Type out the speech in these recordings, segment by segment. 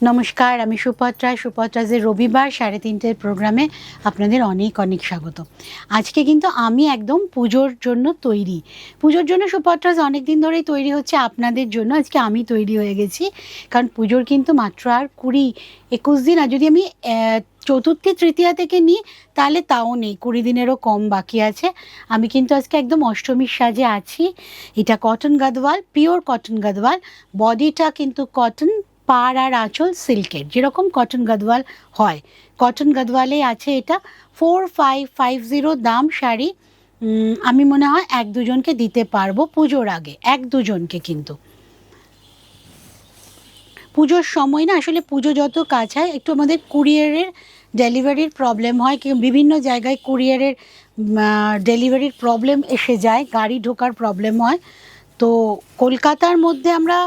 নমস্কার, আমি সুপত্রাজের রবিবার 3:30 প্রোগ্রামে আপনাদের অনেক অনেক স্বাগত। আজকে কিন্তু আমি একদম পুজোর জন্য তৈরি। পুজোর জন্য সুপত্রাজ অনেক দিন ধরেই তৈরি হচ্ছে আপনাদের জন্য। আজকে আমি তৈরি হয়ে গেছি, কারণ পুজোর কিন্তু মাত্র আর 20-21 দিন। আর যদি আমি চতুর্থী তৃতীয়া থেকে নিই তাহলে তাও নেই, 20 দিনেরও কম বাকি আছে। আমি কিন্তু আজকে একদম অষ্টমীর সাজে আছি। এটা cotton Gadwal, pure cotton Gadwal, বডিটা কিন্তু কটন, পাড় আর আঁচল সিল্কের, যেরকম কটন গাদওয়াল হয় কটন গাদওয়ালে আছে। এটা 4550 দাম শাড়ি। আমি মনে হয় 1-2জনকে দিতে পারবো পুজোর আগে, 1-2জনকে। কিন্তু পুজোর সময় না, আসলে পুজো যত কাছায় একটু আমাদের কুরিয়ারের ডেলিভারির প্রবলেম হয়, কি বিভিন্ন জায়গায় কুরিয়ারের ডেলিভারির প্রবলেম এসে যায়, গাড়ি ঢোকার প্রবলেম হয়। তো কলকাতার মধ্যে আমরা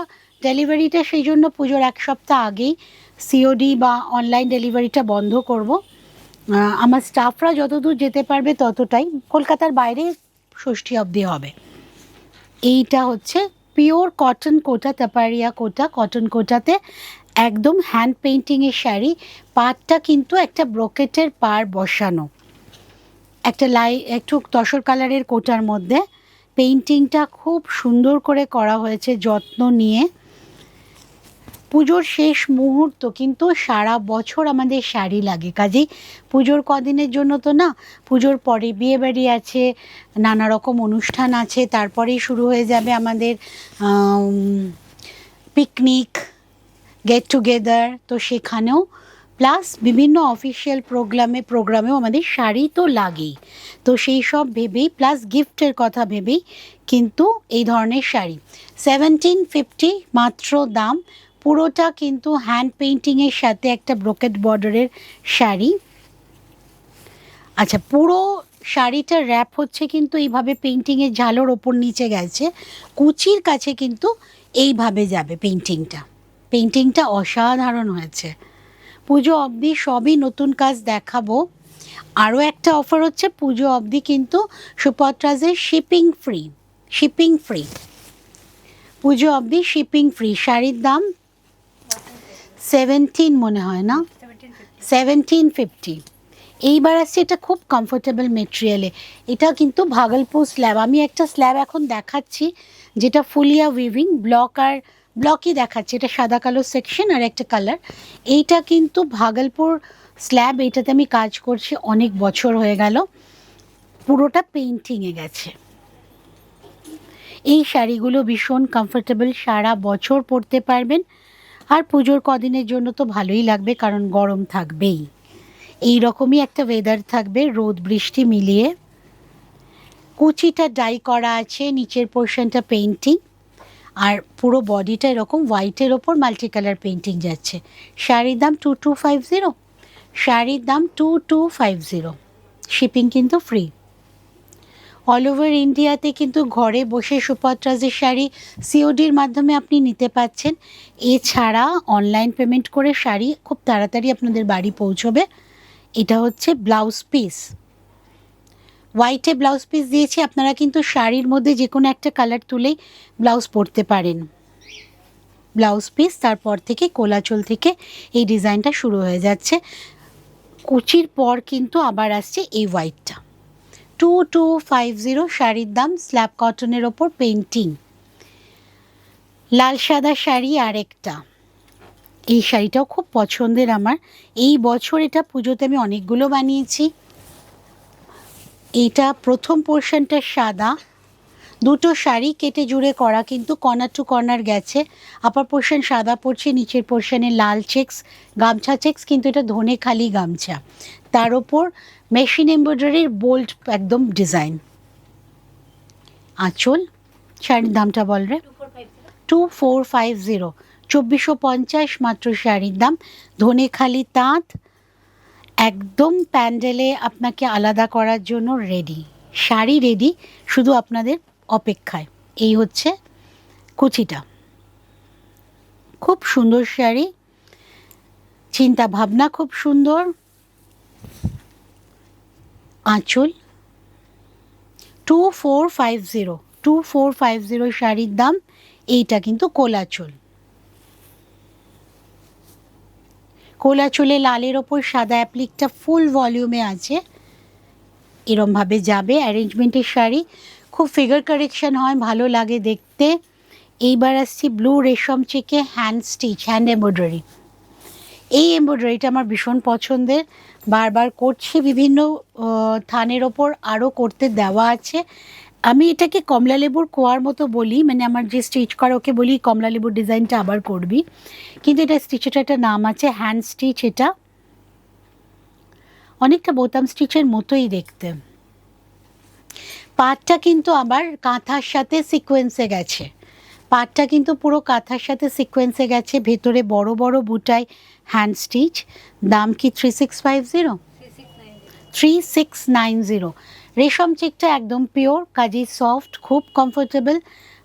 ডেলিভারিটা সেই জন্য পুজোর 1 সপ্তাহ আগেই সিওডি বা অনলাইন ডেলিভারিটা বন্ধ করব। আমার স্টাফরা যতদূর যেতে পারবে ততটাই, কলকাতার বাইরে ষষ্ঠী অবধি হবে। এইটা হচ্ছে পিওর কটন কোটা, তাপারিয়া কোটা, কটন কোটাতে একদম হ্যান্ড পেইন্টিংয়ের শাড়ি। পাড়টা কিন্তু একটা ব্রোকেটের পাড় বসানো, একটা একটু তসর কালারের কোটার মধ্যে পেইন্টিংটা খুব সুন্দর করে করা হয়েছে যত্ন নিয়ে। পুজোর শেষ মুহূর্ত, কিন্তু সারা বছর আমাদের শাড়ি লাগে, কাজেই পুজোর কদিনের জন্য তো না, পুজোর পরে বিয়েবাড়ি আছে, নানা রকম অনুষ্ঠান আছে, তারপরেই শুরু হয়ে যাবে আমাদের পিকনিক, গেট টুগেদার। তো সেখানেও প্লাস বিভিন্ন অফিসিয়াল প্রোগ্রামেও আমাদের শাড়ি তো লাগেই। তো সেই সব ভেবেই, প্লাস গিফটের কথা ভেবেই কিন্তু এই ধরনের শাড়ি 1750 মাত্র দাম। পুরোটা কিন্তু হ্যান্ড পেইন্টিংয়ের সাথে একটা ব্রোকেট বর্ডারের শাড়ি। আচ্ছা, পুরো শাড়িটা র্যাপ হচ্ছে কিন্তু এইভাবে পেইন্টিংয়ের ঝালোর ওপর নিচে গেছে, কুচির কাছে কিন্তু এইভাবে যাবে পেইন্টিংটা অসাধারণ হয়েছে। পুজো অবধি সবই নতুন কাজ দেখাবো। আরও একটা অফার হচ্ছে পুজো অবধি কিন্তু সুপত্রাজের শিপিং ফ্রি পুজো অবধি শিপিং ফ্রি। শাড়ির দাম 17 মনে হয় না, 1750। এইবার আসছে এটা খুব কমফোর্টেবল মেটেরিয়ালে। এটা কিন্তু ভাগলপুর স্ল্যাব, আমি একটা স্ল্যাব এখন দেখাচ্ছি যেটা ফুলিয়া উইভিং ব্লকই দেখাচ্ছে। এটা সাদা কালো সেকশন আর একটা কালার। এইটা কিন্তু ভাগলপুর স্ল্যাব, এইটাতে আমি কাজ করছি অনেক বছর হয়ে গেল, পুরোটা পেইন্টিংয়ে গেছে। এই শাড়িগুলো ভীষণ কমফোর্টেবল, সারা বছর পরতে পারবেন। আর পুজোর কদিনের জন্য তো ভালোই লাগবে, কারণ গরম থাকবেই, এই রকমই একটা ওয়েদার থাকবে, রোদ বৃষ্টি মিলিয়ে। কুচিটা ডাই করা আছে, নিচের পোর্শনটা পেইন্টিং, আর পুরো বডিটা এরকম হোয়াইটের ওপর মাল্টি কালার পেইন্টিং যাচ্ছে। শাড়ির দাম 2250, শাড়ির দাম 2250। শিপিং কিন্তু ফ্রি। অল ওভার ইন্ডিয়াতে কিন্তু ঘরে বসে সুপত্রাজের শাড়ি সিওডির মাধ্যমে আপনি নিতে পাচ্ছেন। এছাড়া অনলাইন পেমেন্ট করে শাড়ি খুব তাড়াতাড়ি আপনাদের বাড়ি পৌঁছবে। এটা হচ্ছে ব্লাউজ পিস, হোয়াইটে ব্লাউজ পিস দিয়েছি। আপনারা কিন্তু শাড়ির মধ্যে যে কোনো একটা কালার তুলেই ব্লাউজ পরতে পারেন। ব্লাউজ পিস, তারপর থেকে কোলাচল থেকে এই ডিজাইনটা শুরু হয়ে যাচ্ছে। কুচির পর কিন্তু আবার আসছে এই হোয়াইটটা। 2250 শাড়ির দাম, স্ল্যাব কটনের ওপর পেইন্টিং। লাল সাদা শাড়ি আরেকটা, এই শাড়িটাও খুব পছন্দের আমার। এই বছর এটা পুজোতে আমি অনেকগুলো বানিয়েছি। এইটা প্রথম পোর্শনটা সাদা, দুটো শাড়ি কেটে জুড়ে করা, কিন্তু কর্নার টু কর্নার গেছে। আপার পোর্শন সাদা পড়ছে, নিচের পোর্শনে লাল চেক্স, গামছা চেক্স, কিন্তু এটা ধনেখালি গামছা, তার ওপর মেশিন এমব্রয়ডারির বোল্ড একদম ডিজাইন। আঁচল। শাড়ির দামটা বল রে। 2450, 2450 মাত্র শাড়ির দাম। ধনেখালি তাঁত, একদম প্যান্ডেলে আপনাকে আলাদা করার জন্য রেডি, শাড়ি রেডি, শুধু আপনাদের অপেক্ষায়। এই হচ্ছে কুচিটা, খুব সুন্দর শাড়ি, চিন্তা ভাবনা খুব সুন্দর। আঁচল 2450 শাড়ির দাম। এইটা কিন্তু কোলাচল। কোলা চুলে লালের ওপর সাদা অ্যাপ্লিকটা ফুল ভলিউমে আছে, এরমভাবে যাবে অ্যারেঞ্জমেন্টের শাড়ি, খুব ফিগার কারেকশন হয়, ভালো লাগে দেখতে। এইবার আসছি ব্লু রেশম চেকে হ্যান্ড স্টিচ, হ্যান্ড এমব্রয়ডারি। এই এমব্রয়ডারিটা আমার ভীষণ পছন্দের, বারবার করছি, বিভিন্ন থানের ওপর আরও করতে দেওয়া আছে। আমি এটাকে কমলা লেবুর কোয়ার মতো বলি, মানে আমার যে স্টিচ করা ওকে বলি কমলা লেবুর ডিজাইনটা আবার করবি, কিন্তু এটা স্টিচের একটা নাম আছে, হ্যান্ড স্টিচ। এটা অনেকটা বোতাম স্টিচের মতোই দেখতে। পাটটা কিন্তু আবার কাঁথার সাথে সিকোয়েন্সে গেছে, পাটটা কিন্তু পুরো কাঁথার সাথে সিকোয়েন্সে গেছে, ভেতরে বড় বড় বুটায় হ্যান্ড স্টিচ। দাম কি 3650? 3690। রেশম চেকটা একদম পিওর, কাজেই সফট, খুব কমফোর্টেবল,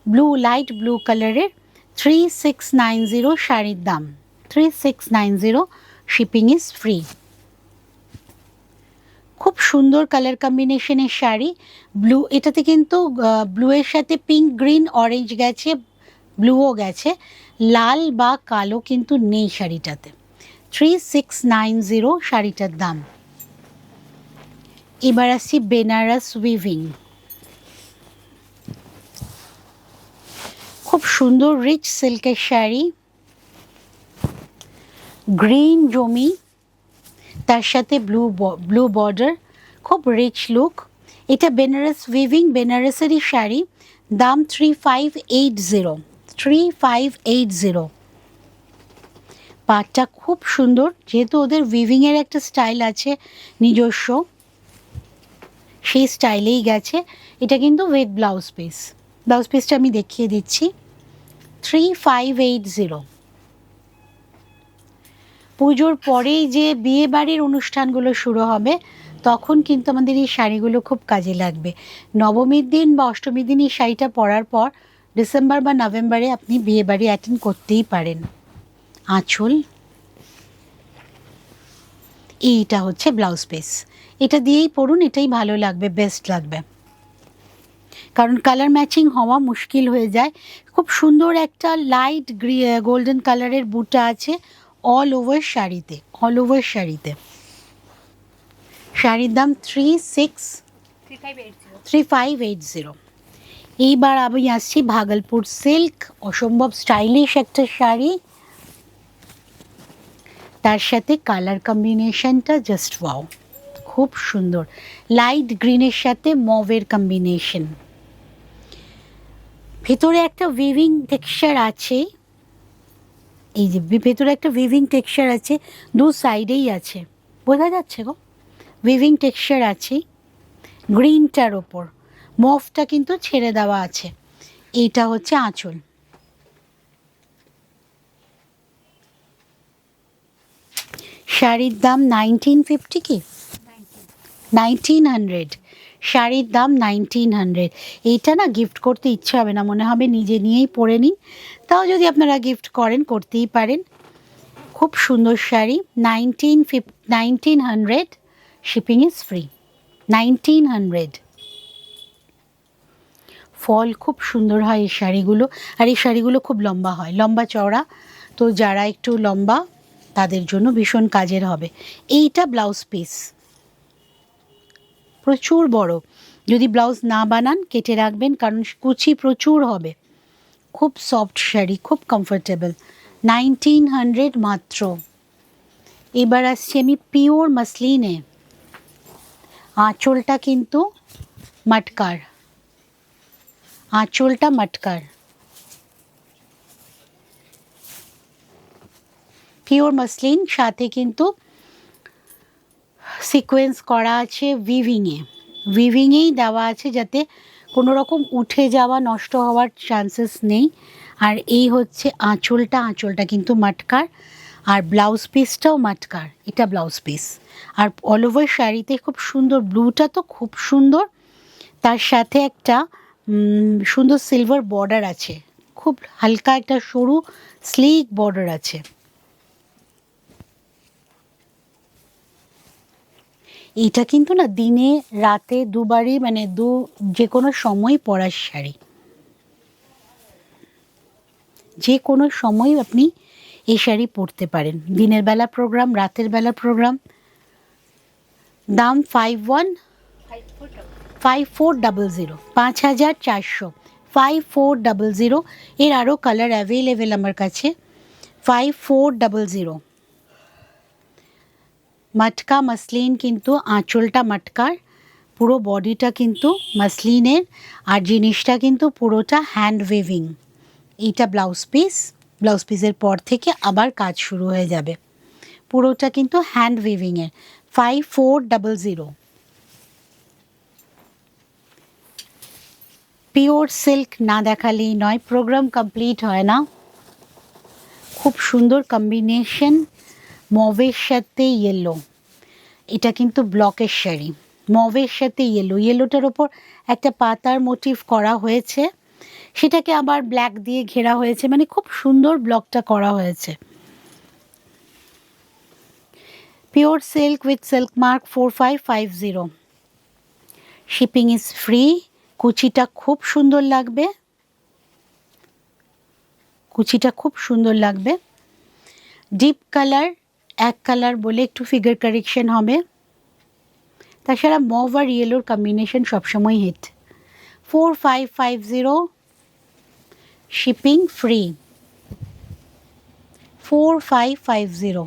ব্লু, লাইট ব্লু কালারের। 3690 শাড়ির দাম, 3690, শিপিং ইজ ফ্রি। খুব সুন্দর কালার কম্বিনেশনের শাড়ি, ব্লু, এটাতে কিন্তু ব্লুয়ের সাথে পিঙ্ক, গ্রিন, অরেঞ্জ গেছে, ব্লুও গেছে, লাল বা কালো কিন্তু নেই শাড়িটাতে। 3690 শাড়িটার দাম। এবার আসছি বেনারস উইভিং, খুব সুন্দর রিচ সিল্কের শাড়ি, গ্রিন জমি, তার সাথে ব্লু বর্ডার, খুব রিচ লুক। এটা বেনারস উইভিং, বেনারসেরই শাড়ি, দাম 3580, 3580। পাটটা খুব সুন্দর, যেহেতু ওদের উইভিংয়ের একটা স্টাইল আছে নিজস্ব, সেই স্টাইলেই গেছে। এটা কিন্তু উইথ ব্লাউজ পিস, ব্লাউজ পিসটা আমি দেখিয়ে দিচ্ছি, 3580। পুজোর পরেই যে বিয়ে বাড়ির অনুষ্ঠানগুলো শুরু হবে, তখন কিন্তু আমাদের এই শাড়িগুলো খুব কাজে লাগবে। নবমীর দিন বা অষ্টমীর দিন এই শাড়িটা পরার পর ডিসেম্বর বা নভেম্বরে আপনি বিয়ে বাড়ি অ্যাটেন্ড করতেই পারেন। আঁচল, এইটা হচ্ছে ব্লাউজ পিস, এটা দিয়েই পরুন, এটাই ভালো লাগবে, বেস্ট লাগবে, কারণ কালার ম্যাচিং হওয়া মুশকিল হয়ে যায়। খুব সুন্দর একটা লাইট গোল্ডেন কালারের বুটা আছে অল ওভার শাড়িতে, অল ওভার শাড়িতে। শাড়ির দাম 3580। এইবার আমি আসছি ভাগলপুর সিল্ক, অসম্ভব স্টাইলিশ একটা শাড়ি, তার সাথে কালার কম্বিনেশনটা জাস্ট ওয়াও, খুব সুন্দর, লাইট গ্রিনের সাথে মভের কম্বিনেশন, ভেতরে একটা উইভিং টেক্সচার আছে, এই যে ভেতরে একটা উইভিং টেক্সচার আছে, দু সাইডেই আছে, বোঝা যাচ্ছে গো, উইভিং টেক্সচার আছে গ্রিনটার ওপর, মফটা কিন্তু ছেড়ে দেওয়া আছে। এইটা হচ্ছে আঁচল। শাড়ির দাম 1950 কি 1900, শাড়ির দাম 1900। এইটা না গিফট করতে ইচ্ছে হবে না, মনে হবে নিজে নিয়েই পরে নিন, তাও যদি আপনারা গিফট করেন করতেই পারেন। খুব সুন্দর শাড়ি, 1900, শিপিং ইজ ফ্রি, 1900। ফল খুব সুন্দর হয় এই শাড়িগুলো, আর এই শাড়িগুলো খুব লম্বা হয়, লম্বা চওড়া, তো যারা একটু লম্বা তাদের জন্য ভীষণ কাজের হবে। এইটা ব্লাউজ পিস, প্রচুর বড়, যদি ব্লাউজ না বানান কেটে রাখবেন, কারণ কুচি প্রচুর হবে। খুব সফট শাড়ি, খুব কমফোর্টেবল, 1900 মাত্র। এবার আসছি আমি পিওর মাসলিনে, আঁচলটা কিন্তু মটকার, আঁচলটা মটকার, পিওর মাসলিন, সাথে কিন্তু সিকোয়েন্স করা আছে উইভিংয়ে, উইভিংয়েই দেওয়া আছে যাতে কোনো রকম উঠে যাওয়া নষ্ট হওয়ার চান্সেস নেই। আর এই হচ্ছে আঁচলটা, আঁচলটা কিন্তু মটকার, আর ব্লাউজ পিসটাও মটকার, এটা ব্লাউজ পিস। আর অল ওভার শাড়িতে খুব সুন্দর, ব্লুটা তো খুব সুন্দর, তার সাথে একটা সুন্দর সিলভার বর্ডার আছে, খুব হালকা একটা সরু স্লিক বর্ডার আছে। এটা কিন্তু না দিনে রাতে দুবারই, মানে যে কোনো সময় পরার শাড়ি, যে কোনো সময় আপনি এই শাড়ি পরতে পারেন। দিনের বেলা প্রোগ্রাম, রাতের বেলা প্রোগ্রাম। দাম 5400, 5400, 5400। এর আরও কালার অ্যাভেলেবেল আমার কাছে। 5400। মটকা মসলিন, কিন্তু আঁচলটা মটকার, পুরো বডিটা কিন্তু মসলিনের, আর জিনিসটা কিন্তু পুরোটা হ্যান্ড ওয়েভিং। এইটা ব্লাউজ পিস, ব্লাউজ পিসের পর থেকে আবার কাজ শুরু হয়ে যাবে। পুরোটা কিন্তু হ্যান্ড ওয়েভিংয়ের। 5400। পিওর সিল্ক না দেখালেই নয়, প্রোগ্রাম কমপ্লিট হয় না। খুব সুন্দর কম্বিনেশন, মভের সাথে ইয়েলো। এটা কিন্তু ব্লকের শাড়ি, মভের সাথে ইয়েলো, ইয়েলোটার ওপর একটা পাতার মোটিভ করা হয়েছে, সেটাকে আবার ব্ল্যাক দিয়ে ঘেরা হয়েছে, মানে খুব সুন্দর ব্লকটা করা হয়েছে। Pure silk with silk mark, 4550। Shipping is free. কুচিটা খুব সুন্দর লাগবে, কুচিটা খুব সুন্দর লাগবে। ডিপ কালার, এক কালার বলে একটু ফিগার কারেকশন হবে। তাছাড়া মভ আর ইয়েলোর কম্বিনেশন সবসময় hit. 4550, shipping free. 4550।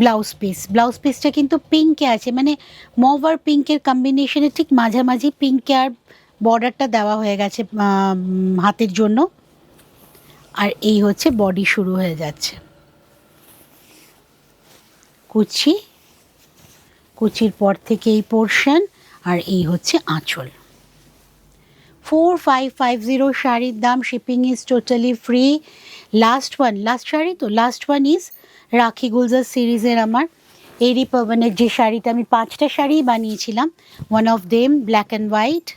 Blouse piece, blouse পিসটা কিন্তু পিঙ্কে আছে, মানে মভ আর পিঙ্কের কম্বিনেশনে ঠিক মাঝামাঝি পিঙ্কে আর বর্ডারটা দেওয়া হয়ে গেছে হাতের জন্য। আর এই হচ্ছে বডি শুরু হয়ে যাচ্ছে। কুচি, কুচির পর থেকে এই পোর্শন, আর এই হচ্ছে আঁচল। 4550 শাড়ির দাম। Shipping is totally free. Last one, last sari তো, লাস্ট ওয়ান ইজ রাখি গুলজার সিরিজের আমার এরি পবনের যে শাড়িটা, আমি 5টা শাড়ি বানিয়েছিলাম, one of them black and white.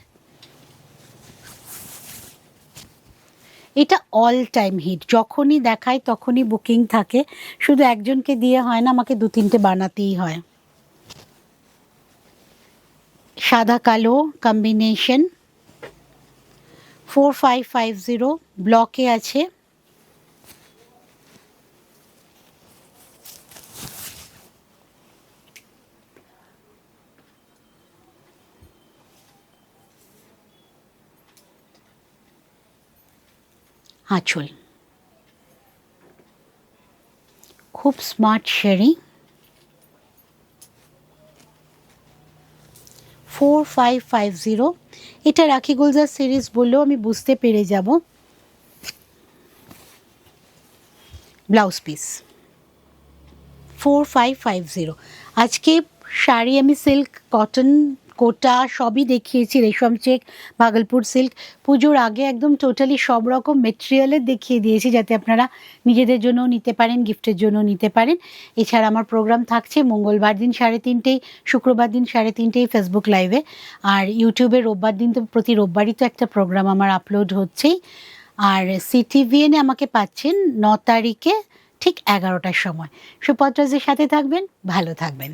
এটা অল টাইম হিট, যখনই দেখায় তখনই বুকিং থাকে, শুধু একজনকে দিয়ে হয় না, আমাকে 2-3টে বানাতেই হয়। সাদা কালো কম্বিনেশন। 4550, ব্লকে আছে। আঁচল, খুব স্মার্ট শাড়ি। 4550। এটা রাখি গুলজার সিরিজ বললেও আমি বুঝতে পেরে যাব। Blouse piece 4550। আজকে শাড়ি আমি সিল্ক, কটন, কোটা সবই দেখিয়েছি, রেশম চেক, ভাগলপুর সিল্ক। পুজোর আগে একদম টোটালি সব রকম মেটেরিয়ালের দেখিয়ে দিয়েছি, যাতে আপনারা নিজেদের জন্যও নিতে পারেন, গিফটের জন্য নিতে পারেন। এছাড়া আমার প্রোগ্রাম থাকছে মঙ্গলবার দিন 3:30, শুক্রবার দিন 3:30 ফেসবুক লাইভে, আর ইউটিউবে রোববার দিন তো, প্রতি রোববারই তো একটা প্রোগ্রাম আমার আপলোড হচ্ছেই। আর CTVN আমাকে পাচ্ছেন 9 তারিখে ঠিক 11টার সময়। সুপত্রাজের সাথে থাকবেন, ভালো থাকবেন।